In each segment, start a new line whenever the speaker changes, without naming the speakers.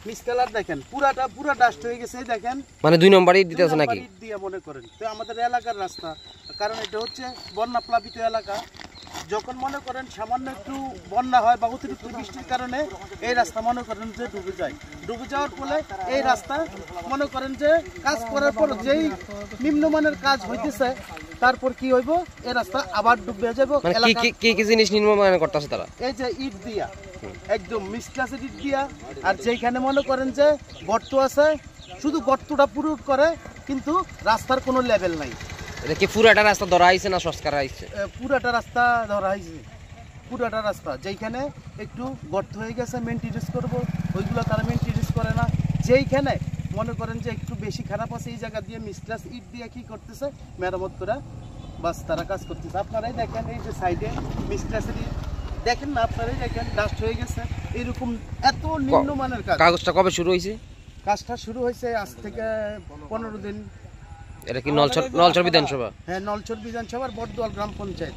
মিসকালার দেখেন পুরা ডাস্ট হয়ে গেছে দেখেন,
মানে 2 নম্বর ইট দিতেছে নাকি
ইট দিয়ে মনে করেন। তো আমাদের এলাকার রাস্তা, কারণ এটা হচ্ছে বন্যা প্লাবিত এলাকা। যখন মনে করেন সামান্য একটু বন্যা হয় বা অতিরিক্ত বৃষ্টির কারণে এই রাস্তা মনে করেন যে ডুবে যায়। ডুবে যাওয়ার ফলে এই রাস্তা মনে করেন যে কাজ করার পর যেই নিম্নমানের কাজ হইতেছে, তারপর কি হইব, এই রাস্তা আবার ডুবে যাবে।
কি জিনিস নিম্নমানের করতেছে তারা? এই
যে ইট দিয়া, একদম মিসক্লাসের ইট দিয়া, আর যেখানে মনে করেন যে গর্ত আছে, শুধু গর্তটা পুরো করে, কিন্তু রাস্তার কোনো লেভেল নাই।
এটা কি পুরাটা রাস্তা ধরা হইছে না সংস্কার হইছে?
পুরাটা রাস্তা ধরা হইছে, পুরাটা রাস্তা। যেখানে একটু গর্ত হয়ে গেছে মেইনটেনেন্স করব, ওইগুলো তারা মেইনটেনেন্স করে না। যেইখানে মনে করেন যে একটু বেশি খারাপ আছে, এই জায়গা দিয়ে মিসক্লাস ইট দিয়ে কি করতেছে, মেরামত করে বাস তারা কাজ করতেছে। আপনারাই দেখেন এই যে সাইডে মিসক্লাসের ইট দেখেন না, আপনারাই দেখেন ডাস্ট হয়ে গেছে। এরকম এত নিম্নমানের কাজ।
কাগজটা কবে শুরু হয়েছে?
কাজটা শুরু হয়েছে আজ থেকে 15 দিন।
এটা কি নলছর বিধানসভা?
হ্যাঁ, নলছর বিধানসভার বটদোয়াল গ্রাম পঞ্চায়েত।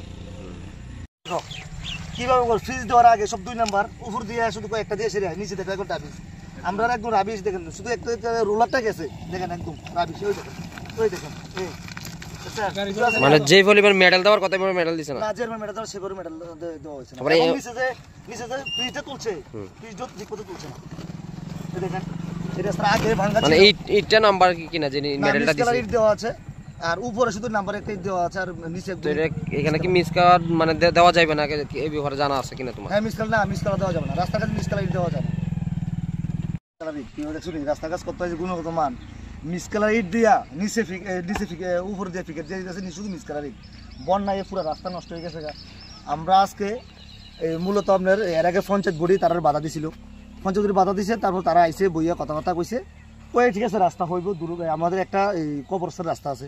কিভাবে ফ্রিজ দেওয়ার আগে সব 2 নাম্বার উপর দিয়ে শুধু কয়েকটা দিয়ে সেরে নিচে দেখে একদম রাবিশ। আমরা একদম রাবিশ দেখেন, শুধু একটা রোলারটা গেছে দেখেন একদম রাবিশ। ওই দেখেন
মানে যে পরিমাণ মেডাল দেওয়ার কথা মেডাল দিছে না,
যে মেডাল দেওয়ার সেভাবে মেডাল দেওয়া হয়েছে না। নিচে যে ফ্রিজটা তুলছে, ফ্রিজ ঠিক মতো তুলছে না। দেখেন এটা আগে ভাঙা,
মানে এইটা নাম্বার কিনা যে মেডালটা দিছে,
ইট দেওয়া আছে, আর উপরে শুধু নাম্বার একটা ইট দেওয়া আছে, আর নিচে
এখানে কি মিসকালার মানে দেওয়া যাবে না? এই ব্যাপারে জানা আছে কিনা তোমার?
হ্যাঁ, মিসকালার দেওয়া যাবে না, রাস্তাঘাট মিসকালার ইট দেওয়া যাবে না। রাস্তা কাজ করতে হয় গুণগত মান, মিসকালার ইট দিয়া নিচে উপর দিয়ে ফিকে দিয়ে দিতেছে, শুধু মিসকালার ইট। বন্যায় পুরো রাস্তা নষ্ট হয়ে গেছে। আমরা আজকে মূলত আপনার এর আগে পঞ্চায়েত বডি তারা বাধা দিছিল, পঞ্চায়েত বাধা দিছে, তারপর তারা আইসে বইয়া কথাবার্তা কইছে, ওই ঠিক আছে রাস্তা হইব দূর। আমাদের একটা এই কবরস্থান রাস্তা আছে,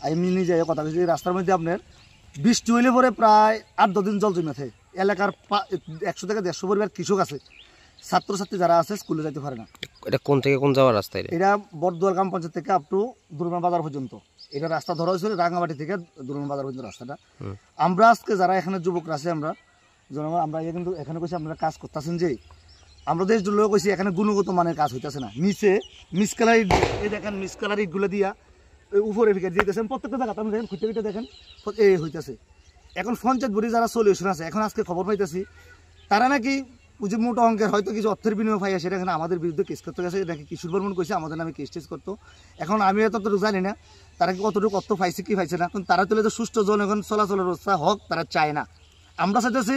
আমি নিজে কথা কইছি, রাস্তার মধ্যে আপনার বৃষ্টি হইলে পরে প্রায় 8-10 দিন জল জমে থাকে। এলাকার 100 থেকে 150 পরিবার কৃষক আছে, ছাত্রছাত্রী যারা আছে স্কুলে যাইতে পারে না।
এটা কোন থেকে কোন যাওয়ার রাস্তা?
এটা বটদোয়াল গ্রাম পঞ্চায়েত থেকে আপ টু দুর্গম বাজার পর্যন্ত। এটা রাস্তা ধরা হয়েছিল রাঙ্গামাটি থেকে দুর্গম বাজার পর্যন্ত রাস্তাটা। আমরা আজকে যারা এখানে যুবকরা আছে, আমরা আমরা কিন্তু এখানে কইছি আপনারা কাজ করতেছেন, যে আমরা দেশ লোক কইছি এখানে গুণগত মানের কাজ হইতেছে না। নিচে মিসকালার ইট, এই দেখেন মিসকালার ইটগুলো দিয়া উপরে ফিকে দিতেছেন প্রত্যেকটা জায়গা, আপনি দেখেন খুঁজতে খুঁজতে দেখেন এই হইতেছে। এখন পঞ্চায়েত বডি যারা সলিউশন আছে, এখন আজকে খবর পাইতেছি তারা নাকি যে মোটা অঙ্কের হয়তো কিছু অর্থের বিনিময় পাই, সেটা এখানে আমাদের বিরুদ্ধে কেস করতে গেছে, নাকি কিশোর বর্মন কইছে আমাদের নামে কেস টেস করতো। এখন আমি এতটুকু জানি না তারা কি কতটুকু অর্থ পাইছে কি পাইছে না, কিন্তু তারা তুলে যে সুষ্ঠু জনগণ চলাচলের ব্যবস্থা হোক তারা চায় না। আমরা চাইতেছি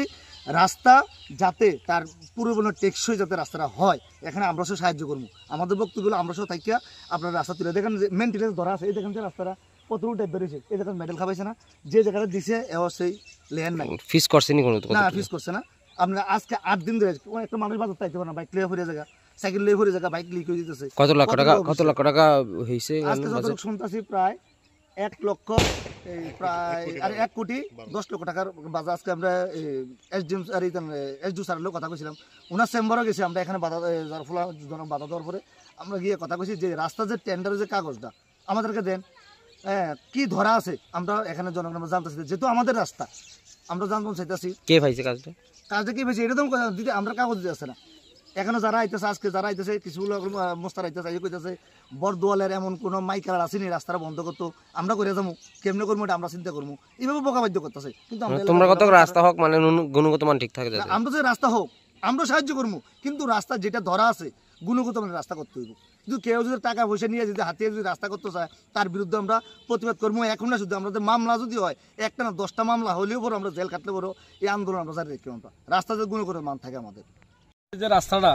রাস্তা যাতে তার পরিপূর্ণ টেকসই যাতে রাস্তাটা হয়, এখানে আমরা সব সাহায্য করবো। আমাদের বক্তব্যগুলো আমরা সব থাকিয়া আপনার রাস্তা তুলে দেখেন যে মেনটেন্স ধরা আছে। এই দেখেন যে রাস্তাটা কতটুকু টাইপ বেরিয়েছে, এই দেখেন মেডেল খাবাইছে না, যে জায়গাটা দিছে এও সেই লেন নাই,
ফিস করছে
না ফিস করছে না। আপনার আজকে 8 দিন ধরে একটা মানুষ বাজার চাইতে পারে না, বাইক লিয়ে ফুরে জায়গা, সাইকেল লিয়ে ফুরে জায়গা, বাইক লিয়ে দিতেছে।
কত লক্ষ টাকা হয়েছে
আজকে যতটুকু শুনতেছি প্রায় 1 লক্ষ প্রায় আর 1 কোটি 10 লক্ষ টাকার বাজার। আজকে আমরা এসডিএম স্যারের লোক কথা কইছিলাম, ওনার চেম্বারও গেছি আমরা, এখানে বাধা বাধা দেওয়ার পরে আমরা গিয়ে কথা কইছি যে রাস্তার যে টেন্ডারের যে কাগজটা আমাদেরকে দেন, কি ধরা আছে আমরা এখানে জনগণ জানতেছি, যেহেতু আমাদের রাস্তা আমরা জানতে চাইতেছি
কে পাইছে কাজটা
কি পাইছে এটা তো দিতে আমরা কাগজ দিতে আসছে না। এখনো যারা আইতেছে, আজকে যারা আইতেছে কিছু মোস্তার আইতেছে, কইতেছে বটদোয়ালের এমন কোনো মাইকার আসেনি রাস্তাটা বন্ধ করতো, আমরা করে যাবো কেমনে করবো এটা আমরা চিন্তা করবো, এইভাবে বোকাবাদ্য করতেছে। কিন্তু
তোমরা কত রাস্তা হোক মানে গুণগত মান ঠিক থাকে,
আমরা যে রাস্তা হোক আমরা সাহায্য করবো, কিন্তু রাস্তা যেটা ধরা আছে গুণগত মানের রাস্তা করতে হইব। কিন্তু কেউ যদি টাকা পয়সা নিয়ে যদি হাতিয়ে যদি রাস্তা করতে চায়, তার বিরুদ্ধে আমরা প্রতিবাদ করবো। এখন না শুধু আমাদের মামলা যদি হয়, একটা না 10টা মামলা হলেও বড় আমরা জেল কাটলে বড় এই আন্দোলন আমরা জারি রাখি। আমরা রাস্তা যে গুণগত মান থাকে আমাদের
যে রাস্তাটা,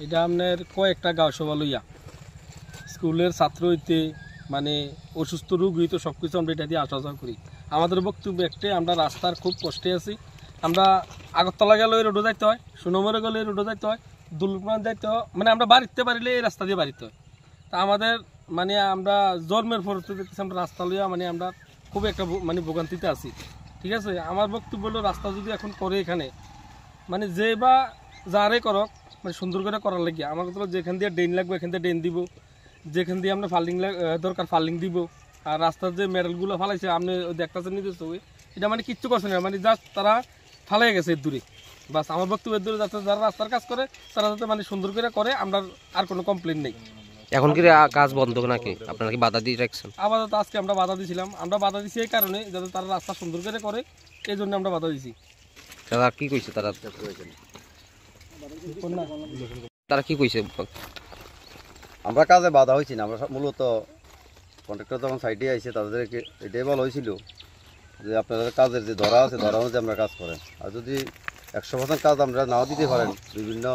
এটা আপনার কয়েকটা গাঁও সভা লইয়া স্কুলের ছাত্র হইতে মানে অসুস্থ রোগ হইতে সব কিছু আমরা এটা দিয়ে আসা যাওয়া করি। আমাদের বক্তব্য একটাই, আমরা রাস্তার খুব কষ্টে আছি। আমরা আগরতলা গেলে রোডে যাইতে হয়, সুনমরে গেলে রোডে যাইতে হয়, দুলুকমান যাইতে হয়, মানে আমরা বাড়িতে পারিলে এই রাস্তা দিয়ে বাড়িতে হয়। তা আমাদের মানে আমরা জন্মের পর দেখতেছি আমরা রাস্তা লইয়া মানে আমরা খুব একটা মানে ভোগান্তিতে আছি। ঠিক আছে, আমার বক্তব্য হলো রাস্তা যদি এখন করে এখানে মানে যে বা যারে করক মানে সুন্দর করে করার লাগিয়া আমার কথা যেখান দিয়ে ড্রেন লাগবে এখান দিয়ে ড্রেন দিব, যেখান দিয়ে আমরা ফাল্ডিং দরকার ফাল্ডিং দিব। আর রাস্তার যে মেডেলগুলো ফালাইছে আপনি দেখতেছেন নিজস্ব, এটা মানে কিচ্ছু করছে না, মানে জাস্ট তারা ফালাই গেছে দূরে। বাস আমার বক্তব্যের দূরে যাতে যারা রাস্তার কাজ করে তারা যাতে মানে সুন্দর করে আমরা আর কোনো কমপ্লেন নেই।
এখন কি কাজ বন্ধ নাকি আপনারা কি বাধা দিয়ে রাখছেন?
আপাতত আজকে আমরা বাধা দিয়েছিলাম, আমরা বাধা দিছি এই কারণে যাতে তারা রাস্তা সুন্দর করে এই জন্য আমরা বাধা দিছি।
তারা কি কইছে? তারা কি কইছে?
আমরা কাজে বাধা হয়েছি না, আমরা মূলত কন্ট্রাক্টর যখন সাইডে আইছে তাদেরকে এটাই বলা হয়েছিল যে আপনাদের কাজের যে ধরা আছে ধরা অনুযায়ী আমরা কাজ করেন, আর যদি 100% কাজ আমরা নাও দিতে পারেন বিভিন্ন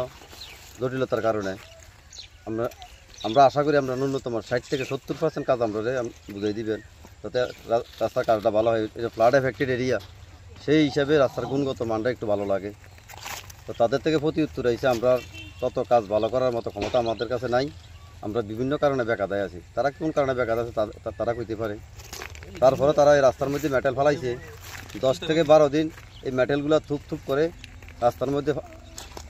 জটিলতার কারণে আমরা আশা করি আমরা ন্যূনতম 60 থেকে 70% কাজ আমরা বুঝাই দিবেন, যাতে রাস্তার কাজটা ভালো হয়। এটা ফ্লাড এফেক্টেড এরিয়া, সেই হিসাবে রাস্তার গুণগত মানটা একটু ভালো লাগে। তো তাদের থেকে প্রতি উত্তর হয়েছে আমরা তত কাজ ভালো করার মতো ক্ষমতা আমাদের কাছে নাই, আমরা বিভিন্ন কারণে বেকাদায় আছি। তারা কোন কারণে বেকার আছে তারা কইতে পারে। তারপরে তারা এই রাস্তার মধ্যে মেটেল ফেলাইছে, 10 থেকে 12 দিন এই মেটেলগুলো থুপ করে রাস্তার মধ্যে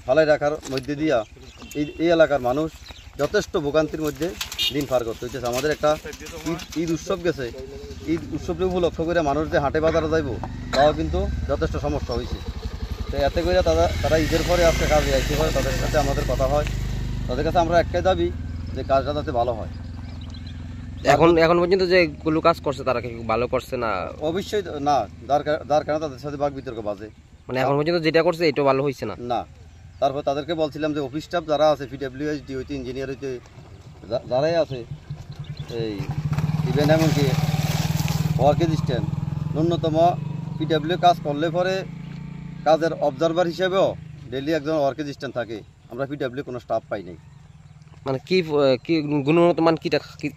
ফালাই রাখার মধ্যে দিয়া এই এলাকার মানুষ যথেষ্ট ভোগান্তির মধ্যে দিন পার করতে হইতেছে। আমাদের একটা ঈদ উৎসব গেছে, ঈদ উৎসবকে উপলক্ষ করে মানুষ যে হাটে বাজারে যাইব তাও কিন্তু যথেষ্ট সমস্যা হয়েছে। তো এতে করে তারা ঈদের পরে আজকে কাজে আইতে পারে, তাদের সাথে আমাদের কথা হয়, তাদের কাছে আমরা একটাই দাবি যে কাজটা যাতে ভালো হয়।
এখন পর্যন্ত যে গুলো কাজ করছে তারা কি ভালো করছে না?
অবশ্যই না, যার কারণে তাদের সাথে বাক বিতর্ক বাজে।
মানে এখন পর্যন্ত যেটা করছে এটা ভালো হয়েছে না।
না, তারপর তাদেরকে বলছিলাম যে অফিস স্টাফ যারা আছে, পিডব্লিউএসডি হইতে ইঞ্জিনিয়ার হইতে যারাই আছে, এই ইভেন এমনকি ওয়ার্ক অ্যাসিস্ট্যান্ট, ন্যূনতম পিডব্লিউ কাজ করলে পরে কাজের অবজারভার হিসেবেও ডেইলি একজন ওয়ার্ক অ্যাসিস্ট্যান্ট থাকে। আমরা পিডব্লিউ কোনো স্টাফ পাই নাই।
মানে কি গুণগত মান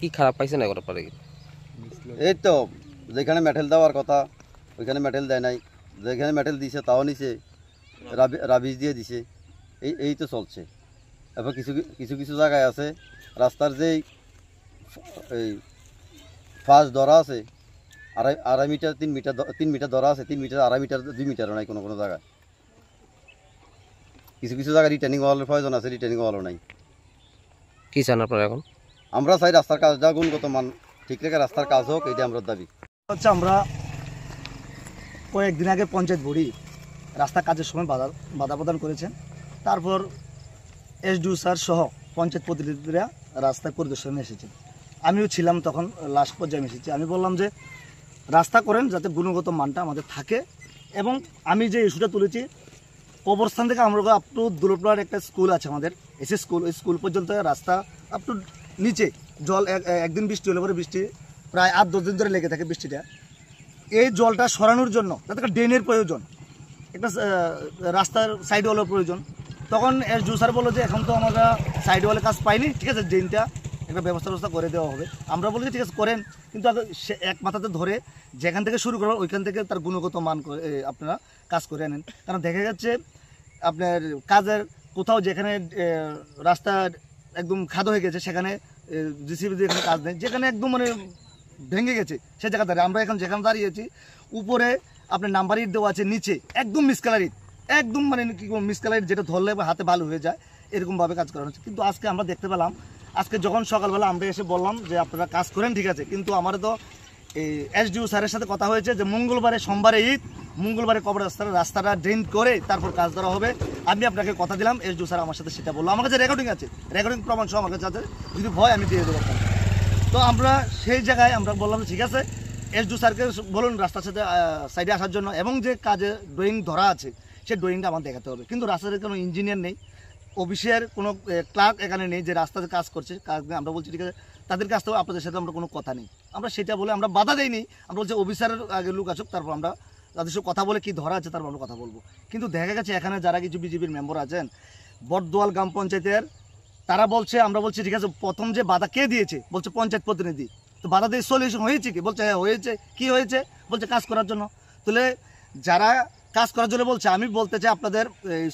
কি খারাপ পাইছে না? পরে
এই তো যেখানে মেটেল দেওয়ার কথা ওইখানে মেটেল দেয় নাই, যেখানে মেটেল দিছে তাও নিছে, রাবিশ দিয়ে দিছে, এই তো চলছে। এবার কিছু জায়গায় আছে রাস্তার যেই এই ফাঁস ধরা আছে 2.5 মিটার 3 মিটার ধরা আছে, 3 মিটার 2.5 মিটার 2 মিটারও নাই কোনো জায়গায়। কিছু জায়গায় রিটার্নিং ওয়ালের প্রয়োজন আছে, রিটার্নিং ওয়ালও নাই।
কি চান আপনারা এখন?
আমরা চাই রাস্তার কাজটা গুণগত মান ঠিক রেখে রাস্তার কাজ হোক, এইটা আমরা দাবি
হচ্ছে। আমরা কয়েকদিন আগে পঞ্চায়েত বডি রাস্তা কাজের সময় বাধা প্রদান করেছেন, তারপর এসডিও স্যার সহ পঞ্চায়েত প্রতিনিধিরা রাস্তায় পরিদর্শনে এসেছেন। আমিও ছিলাম তখন, লাস্ট পর্যায়ে এসেছি। আমি বললাম যে রাস্তা করেন যাতে গুণগত মানটা আমাদের থাকে, এবং আমি যে ইস্যুটা তুলেছি কবরস্থান থেকে আমরা আপ টু দুলটপাড়ার একটা স্কুল আছে আমাদের এসএস স্কুল, ওই স্কুল পর্যন্ত রাস্তা আপ টু নিচে জল একদিন বৃষ্টি হলে পরে বৃষ্টি প্রায় 8-10 দিন ধরে লেগে থাকে বৃষ্টিটা। এই জলটা সরানোর জন্য যাতে একটা ড্রেনের প্রয়োজন, একটা রাস্তার সাইড ওয়ালের প্রয়োজন। তখন এসডিও স্যার বললো যে এখন তো আমরা সাইড ওয়ালে কাজ পাইনি, ঠিক আছে ড্রেনটা একটা ব্যবস্থা করে দেওয়া হবে। আমরা বলি ঠিক আছে করেন, কিন্তু সে এক মাথাতে ধরে যেখান থেকে শুরু করবেন ওইখান থেকে তার গুণগত মান আপনারা কাজ করে আনেন। কারণ দেখা যাচ্ছে আপনার কাজের কোথাও যেখানে রাস্তা একদম খাদ হয়ে গেছে সেখানে জিসিবি দিয়ে এখানে কাজ নেই, যেখানে একদম মানে ভেঙে গেছে সে জায়গা দাঁড়িয়ে আমরা এখন যেখানে দাঁড়িয়েছি উপরে আপনার নাম্বার ইট দেওয়া আছে, নিচে একদম মিসকালার ইট, একদম মানে কি মিসকালার ইট, যেটা ধরলে হাতে ভালো হয়ে যায় এরকমভাবে কাজ করা হচ্ছে। কিন্তু আজকে আমরা দেখতে পেলাম, আজকে যখন সকালবেলা আমরা এসে বললাম যে আপনারা কাজ করেন ঠিক আছে, কিন্তু আমাদের তো এই এসডিও স্যারের সাথে কথা হয়েছে যে মঙ্গলবারে সোমবারে ঈদ, মঙ্গলবারে কবর রাস্তাটা ড্রেন করে তারপর কাজ ধরা হবে। আমি আপনাকে কথা দিলাম, এসডিও স্যার আমার সাথে সেটা বললো, আমার কাছে রেকর্ডিং আছে, রেকর্ডিং প্রমাণ সহ আমার কাছে আছে, যদি ভয় আমি দিয়ে দেবো। তো আমরা সেই জায়গায় আমরা বললাম ঠিক আছে এসডিও স্যারকে বলুন রাস্তার সাথে সাইডে আসার জন্য, এবং যে কাজে ড্রয়িং ধরা আছে সেই ড্রয়িংটা আমার দেখাতে হবে। কিন্তু রাস্তাতে কোনো ইঞ্জিনিয়ার নেই, অফিসের কোনো ক্লার্ক এখানে নেই যে রাস্তাতে কাজ করছে, কাজ নেই। আমরা বলছি ঠিক আছে তাদের কাছ থেকে আপনাদের সাথে আমরা কোনো কথা নেই, আমরা সেটা বলে আমরা বাধা দেইনি। আমরা বলছি অফিসারের আগে লোক আসুক, তারপর আমরা তাদের সাথে কথা বলে কি ধরা আছে তারপর আমরা কথা বলবো। কিন্তু দেখা গেছে এখানে যারা কিছু বিজেপির মেম্বার আছেন বটদোয়াল গ্রাম পঞ্চায়েতের, তারা বলছে, আমরা বলছি ঠিক আছে প্রথম যে বাধা কে দিয়েছে, বলছে পঞ্চায়েত প্রতিনিধি। তো বাধা দিয়ে সলিউশন হয়েছে কি, বলছে হ্যাঁ হয়েছে। কি হয়েছে, বলছে কাজ করার জন্য। তাহলে যারা কাজ করার জন্য বলছে, আমি বলতে চাই আপনাদের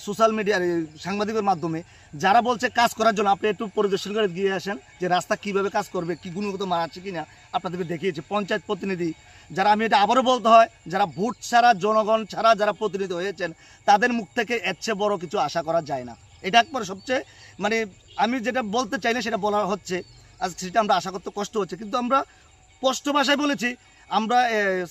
সোশ্যাল মিডিয়ার সাংবাদিকের মাধ্যমে যারা বলছে কাজ করার জন্য, আপনি একটু পরিদর্শন করে গিয়ে আসেন যে রাস্তা কিভাবে কাজ করবে, কি গুণগত মান আছে কিনা আপনাদেরকে দেখিয়েছে পঞ্চায়েত প্রতিনিধি যারা। আমি এটা আবারও বলতে হয়, যারা ভোট ছাড়া জনগণ ছাড়া যারা প্রতিনিধি হয়েছেন তাদের মুখ থেকে এর চেয়ে বড় কিছু আশা করা যায় না। এটা একবার সবচেয়ে মানে আমি যেটা বলতে চাই না সেটা বলা হচ্ছে, আজ সেটা আমরা আশা করতে কষ্ট হচ্ছে। কিন্তু আমরা স্পষ্ট ভাষায় বলেছি, আমরা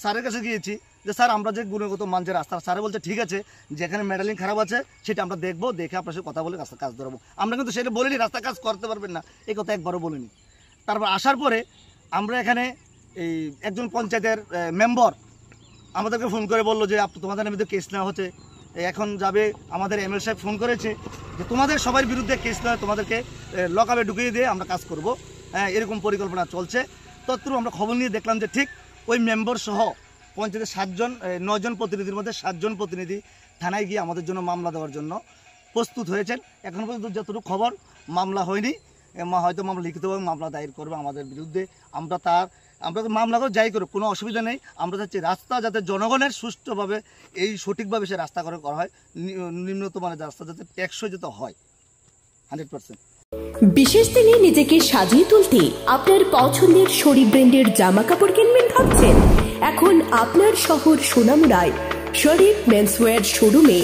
স্যারের কাছে গিয়েছি যে স্যার আমরা যে গুণগত মান যে রাস্তা, স্যার বলছে ঠিক আছে, যেখানে মেডালিং খারাপ আছে সেটা আমরা দেখবো, দেখে আপনার সাথে কথা বলে রাস্তা কাজ ধরাবো। আমরা কিন্তু সেটা বলিনি রাস্তা কাজ করতে পারবেন না, এই কথা একবারও বলিনি। তারপর আসার পরে আমরা এখানে এই একজন পঞ্চায়েতের মেম্বার আমাদেরকে ফোন করে বললো যে তোমাদের নামে তো কেস নেওয়া হচ্ছে, এখন যাবে। আমাদের এমএলএ সাহেব ফোন করেছে যে তোমাদের সবার বিরুদ্ধে কেস নয়, তোমাদেরকে লকআপে ঢুকিয়ে দিয়ে আমরা কাজ করব, হ্যাঁ এরকম পরিকল্পনা চলছে। তৎক্ষণ আমরা খবর নিয়ে দেখলাম যে ঠিক ওই মেম্বার সহ পঞ্চায়েতের 9 জন প্রতিনিধির মধ্যে 7 জন প্রতিনিধি থানায় গিয়ে আমাদের জন্য মামলা দেওয়ার জন্য প্রস্তুত হয়েছেন। এখন পর্যন্ত যতটুকু খবর মামলা হয়নি, হয়তো মামলা লিখিতভাবে মামলা দায়ের করবে আমাদের বিরুদ্ধে। আমরা তো মামলা করে যাই করুক, কোনো অসুবিধা নেই। আমরা চাচ্ছি রাস্তা যাতে জনগণের সুষ্ঠুভাবে এই সঠিকভাবে সে রাস্তা করা হয়, নিম্নত মানের রাস্তা যাতে টেকসই যেতে হয় 100%।
বিশেষ দিনে নিজেকে সাজিয়ে তুলতে আপনার পছন্দের শরীর ব্র্যান্ডের জামা কাপড় কিনবেন ভাবছেন? এখন আপনার শহর সোনামুড়ায় শরীর মেন্সওয়্যার শোরুমে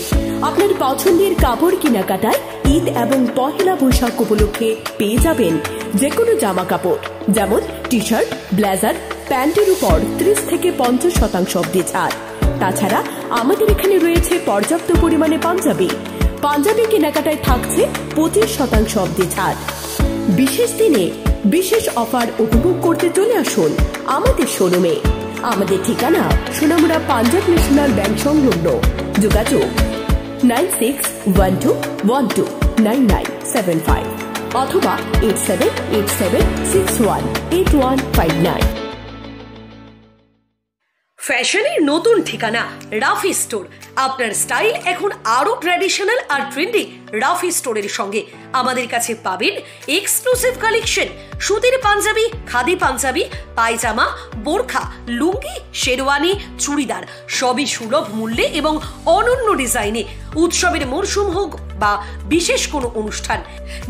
আপনার পছন্দের কাপড় কেনাকাটায় ঈদ এবং পহেলা বৈশাখ উপলক্ষে পেয়ে যাবেন যে কোনো জামা কাপড়, যেমন টি শার্ট, ব্লেজার, প্যান্টের উপর 30 থেকে 50% অবধি ছাড়। তাছাড়া আমাদের এখানে রয়েছে পর্যাপ্ত পরিমাণে পাঞ্জাবি কেনাকাটায় থাকছে 25% অবধি ছাড়। বিশেষ দিনে বিশেষ অফার উপভোগ করতে চলে আসুন আমাদের শোরুমে। আমাদের ঠিকানা সোনামুড়া পাঞ্জাব ন্যাশনাল ব্যাংক সংলগ্ন। যোগাযোগ 9612129975 অথবা 8787618159। ফ্যাশনের নতুন ঠিকানা রাফি স্টোর। আপনার স্টাইল এখন আরো ট্র্যাডিশনাল আর ট্রেন্ডি। রাফি স্টোরের সঙ্গে আমাদের কাছে পাবেন এক্সক্লুসিভ কালেকশন, সুতির পাঞ্জাবি, খাদি পাঞ্জাবি, পায়জামা, বোরখা, লুঙ্গি, শেরওয়ানি, চুড়িদার, সবই সুলভ মূল্যে এবং অনন্য ডিজাইনে। উৎসবের মরশুম হোক বা বিশেষ কোনো অনুষ্ঠান,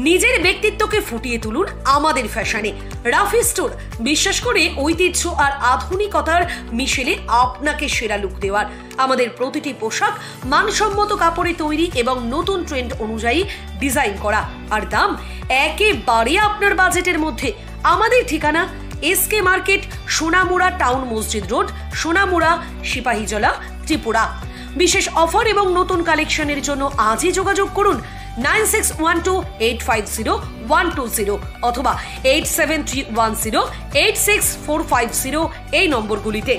নিজের ব্যক্তিত্বকে ফুটিয়ে তুলুন আমাদের ফ্যাশনে। রাফি স্টোর বিশ্বাস করে ঐতিহ্য আর আধুনিকতার মিশেলে আপনাকে সেরা লুক দেওয়ার। আমাদের প্রতিটি পোশাক মানসম্মত কাপড়ে তৈরি এবং নতুন ট্রেন্ড অনুযায়ী ডিজাইন করা, আর দাম একেবারে আপনার বাজেটের মধ্যে। আমাদের ঠিকানা এসকে মার্কেট, সোনামুড়া টাউন মসজিদ রোড, সোনামুড়া, সিপাহীজলা, ত্রিপুরা। বিশেষ অফার এবং নতুন কালেকশনের জন্য আজই যোগাযোগ করুন 9612850120 অথবা 8731086450 এই নম্বরগুলিতে।